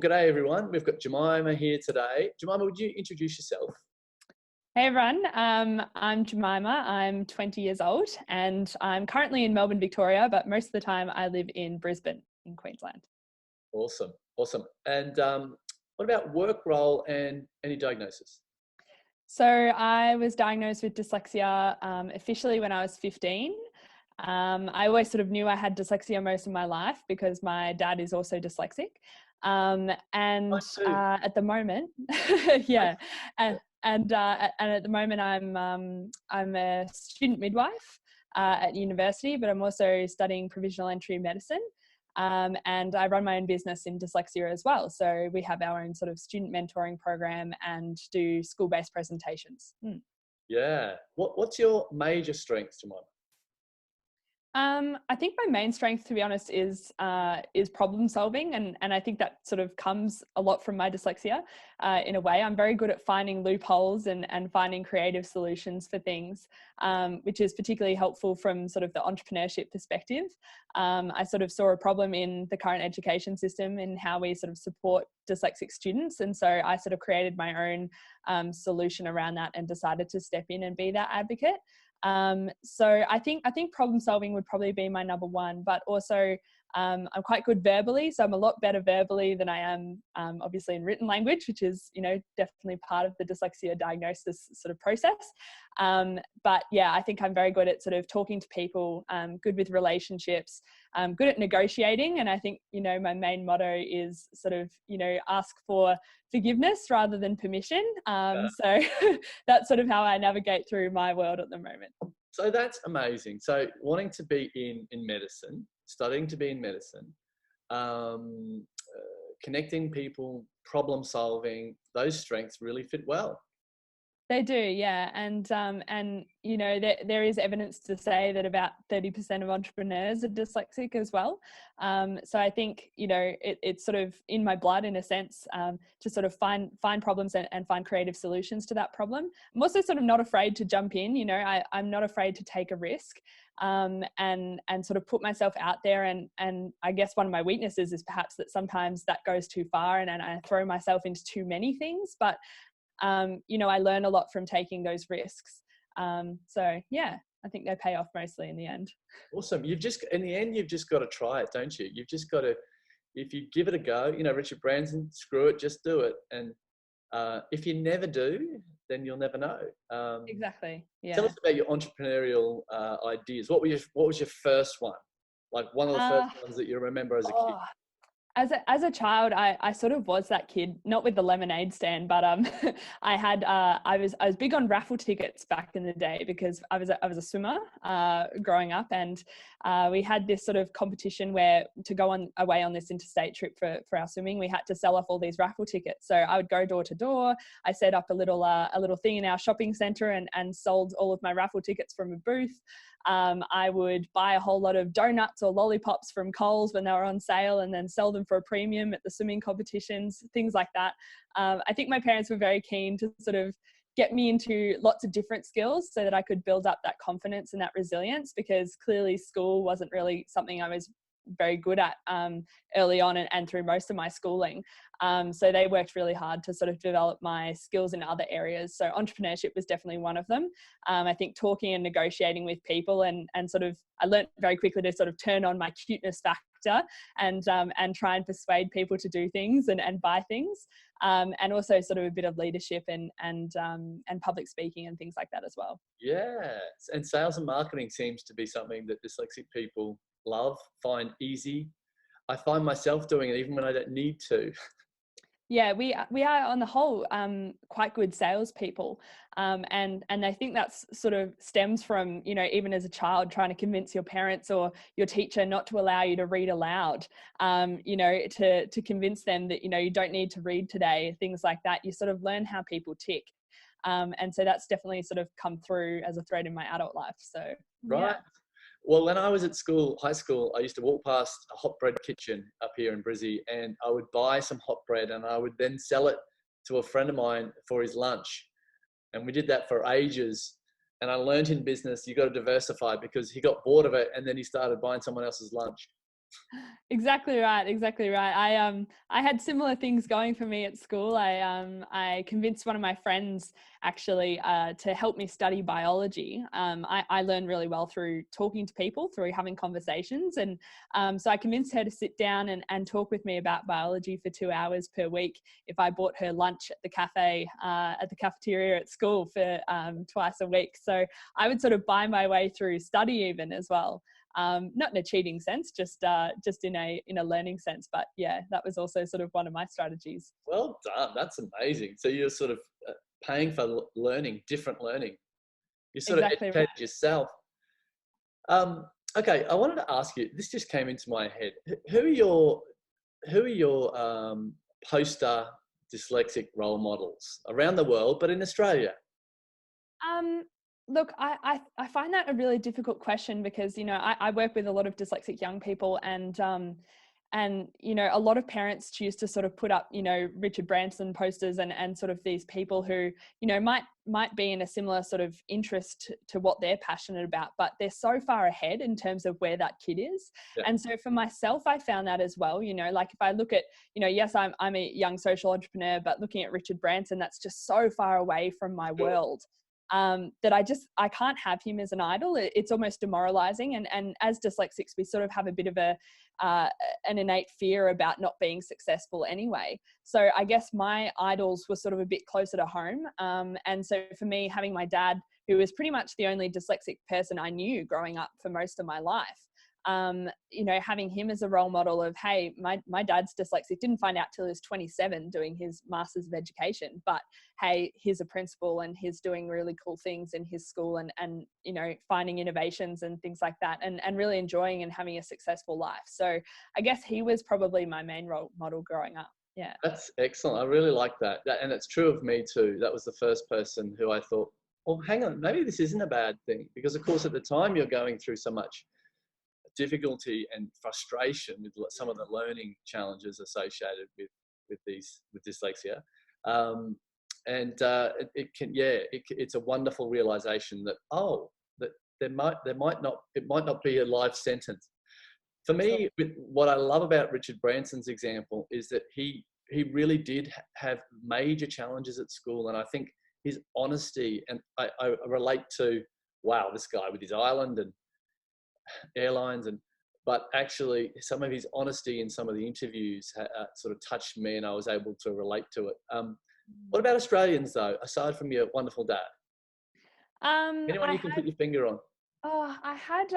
G'day everyone, we've got Jemima here today. Jemima, would you introduce yourself? Hey everyone, I'm Jemima. I'm 20 years old and I'm currently in Melbourne, Victoria, but most of the time I live in Brisbane in Queensland. Awesome. And what about work role and any diagnosis? So I was diagnosed with dyslexia officially when I was 15. I always sort of knew I had dyslexia most of my life because my dad is also dyslexic. At the moment, yeah, and at the moment I'm a student midwife at university, but I'm also studying provisional entry medicine. And I run my own business in dyslexia as well. So we have our own sort of student mentoring program and do school-based presentations. Yeah. What's your major strengths, Jemima? I think my main strength, to be honest, is problem solving, and I think that sort of comes a lot from my dyslexia. In a way, I'm very good at finding loopholes and finding creative solutions for things, which is particularly helpful from sort of the entrepreneurship perspective. I sort of saw a problem in the current education system in how we sort of support dyslexic students, and so I sort of created my own solution around that and decided to step in and be that advocate. So I think problem solving would probably be my number one, but also I'm quite good verbally. So I'm a lot better verbally than I am obviously in written language, which is, definitely part of the dyslexia diagnosis sort of process. But yeah, I think I'm very good at sort of talking to people, good with relationships, good at negotiating. And I think, my main motto is sort of, ask for forgiveness rather than permission. So that's sort of how I navigate through my world at the moment. So that's amazing. So wanting to be in medicine, studying to be in medicine, connecting people, problem solving, those strengths really fit well. They do, yeah, and there is evidence to say that about 30% of entrepreneurs are dyslexic as well. So I think it's sort of in my blood in a sense to sort of find problems and find creative solutions to that problem. I'm also sort of not afraid to jump in. I'm not afraid to take a risk and sort of put myself out there. And I guess one of my weaknesses is perhaps that sometimes that goes too far and I throw myself into too many things, but I learn a lot from taking those risks. So yeah, I think they pay off mostly in the end. Awesome. In the end, you've just got to try it, don't you? You've just got to, if you give it a go, Richard Branson, screw it, just do it. And if you never do, then you'll never know. Exactly. Yeah. Tell us about your entrepreneurial ideas. What was your first one? Like one of the first ones that you remember as a kid? As a child, I sort of was that kid, not with the lemonade stand, but I was big on raffle tickets back in the day because I was a swimmer growing up, and we had this sort of competition where to go away on this interstate trip for our swimming, we had to sell off all these raffle tickets. So I would go door to door. I set up a little thing in our shopping centre and sold all of my raffle tickets from a booth. I would buy a whole lot of donuts or lollipops from Coles when they were on sale and then sell them for a premium at the swimming competitions, things like that. I think my parents were very keen to sort of get me into lots of different skills so that I could build up that confidence and that resilience, because clearly school wasn't really something I was very good at early on and through most of my schooling. So they worked really hard to sort of develop my skills in other areas. So entrepreneurship was definitely one of them. I think talking and negotiating with people and sort of, I learned very quickly to sort of turn on my cuteness factor and try and persuade people to do things and buy things. And also sort of a bit of leadership and public speaking and things like that as well. Yeah. And sales and marketing seems to be something that dyslexic people love, find easy. I find myself doing it even when I don't need to. Yeah, we are on the whole quite good salespeople, and I think that's sort of stems from even as a child trying to convince your parents or your teacher not to allow you to read aloud, to convince them that you don't need to read today, things like that. You sort of learn how people tick, and so that's definitely sort of come through as a thread in my adult life. So right. Yeah. Well, when I was at high school, I used to walk past a hot bread kitchen up here in Brizzy, and I would buy some hot bread and I would then sell it to a friend of mine for his lunch. And we did that for ages. And I learned in business, you got to diversify, because he got bored of it and then he started buying someone else's lunch. Exactly right. Exactly right. I had similar things going for me at school. I convinced one of my friends actually to help me study biology. I learn really well through talking to people, through having conversations, and so I convinced her to sit down and talk with me about biology for 2 hours per week if I bought her lunch at the cafe at the cafeteria at school for twice a week. So I would sort of buy my way through study even as well. Not in a cheating sense, just in a learning sense. But yeah, that was also sort of one of my strategies. Well done. That's amazing. So you're sort of paying for learning, different learning. You sort of Exactly right. educated yourself. Um, okay, I wanted to ask you. This just came into my head. Who are your poster dyslexic role models around the world, but in Australia? Um, Look, I find that a really difficult question because, I work with a lot of dyslexic young people, and a lot of parents choose to sort of put up, Richard Branson posters and sort of these people who, might be in a similar sort of interest to what they're passionate about, but they're so far ahead in terms of where that kid is. Yeah. And so for myself, I found that as well, like if I look at, yes, I'm a young social entrepreneur, but looking at Richard Branson, that's just so far away from my Sure. world. That I can't have him as an idol. It's almost demoralizing. And as dyslexics, we sort of have a bit of an innate fear about not being successful anyway. So I guess my idols were sort of a bit closer to home. And so for me, having my dad, who was pretty much the only dyslexic person I knew growing up for most of my life, having him as a role model of, hey, my dad's dyslexic, didn't find out till he was 27 doing his Masters of Education, but hey, he's a principal and he's doing really cool things in his school and finding innovations and things like that, and really enjoying and having a successful life. So I guess he was probably my main role model growing up. Yeah. That's excellent. I really like that. And it's true of me too. That was the first person who I thought, oh, hang on, maybe this isn't a bad thing. Because of course, at the time you're going through so much difficulty and frustration with some of the learning challenges associated with dyslexia. It's a wonderful realization that, that it might not be a life sentence. For me, what I love about Richard Branson's example is that he really did have major challenges at school, and I think his honesty, and I relate to, wow, this guy with his island and airlines, but actually some of his honesty in some of the interviews sort of touched me, and I was able to relate to it. What about Australians though, aside from your wonderful dad? Anyone you can put your finger on? Oh, I had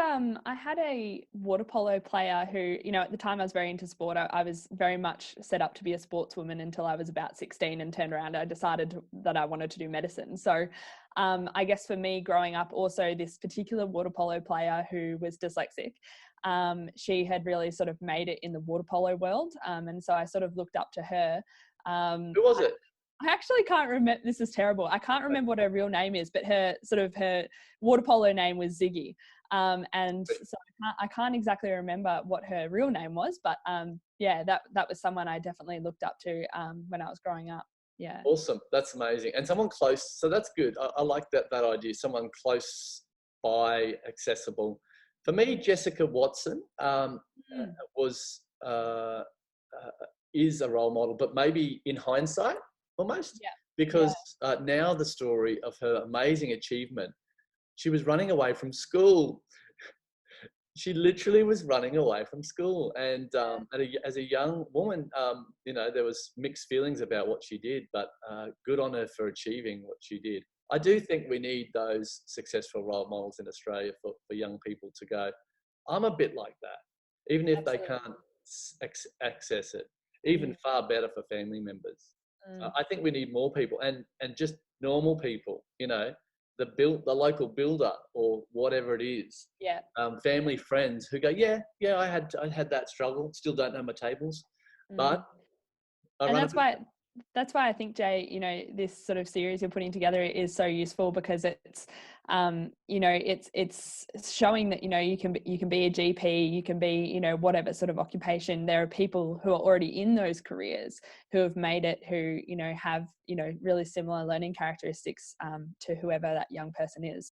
a water polo player who, at the time I was very into sport. I was very much set up to be a sportswoman until I was about 16 and turned around. I decided that I wanted to do medicine. So I guess for me growing up, also this particular water polo player who was dyslexic, she had really sort of made it in the water polo world. And so I sort of looked up to her. Who was it? I actually can't remember. This is terrible. I can't remember what her real name is, but her water polo name was Ziggy. And so I can't exactly remember what her real name was, but yeah, that was someone I definitely looked up to when I was growing up. Yeah. Awesome. That's amazing. And someone close. So that's good. I like that idea. Someone close by, accessible. For me, Jessica Watson was is a role model, but maybe in hindsight, almost, because now the story of her amazing achievement, she was running away from school. She literally was running away from school, and as a young woman, there was mixed feelings about what she did, but good on her for achieving what she did. I do think we need those successful role models in Australia for young people to go, I'm a bit like that, even if they can't access it. Even far better for family members. I think we need more people, and just normal people, the local builder or whatever it is. Yeah. Family, friends who go, yeah, I had that struggle. Still don't know my tables, but that's why I think, Jay, this sort of series you're putting together is so useful, because it's it's showing that you can be a GP, you can be whatever sort of occupation. There are people who are already in those careers who have made it, who have really similar learning characteristics to whoever that young person is.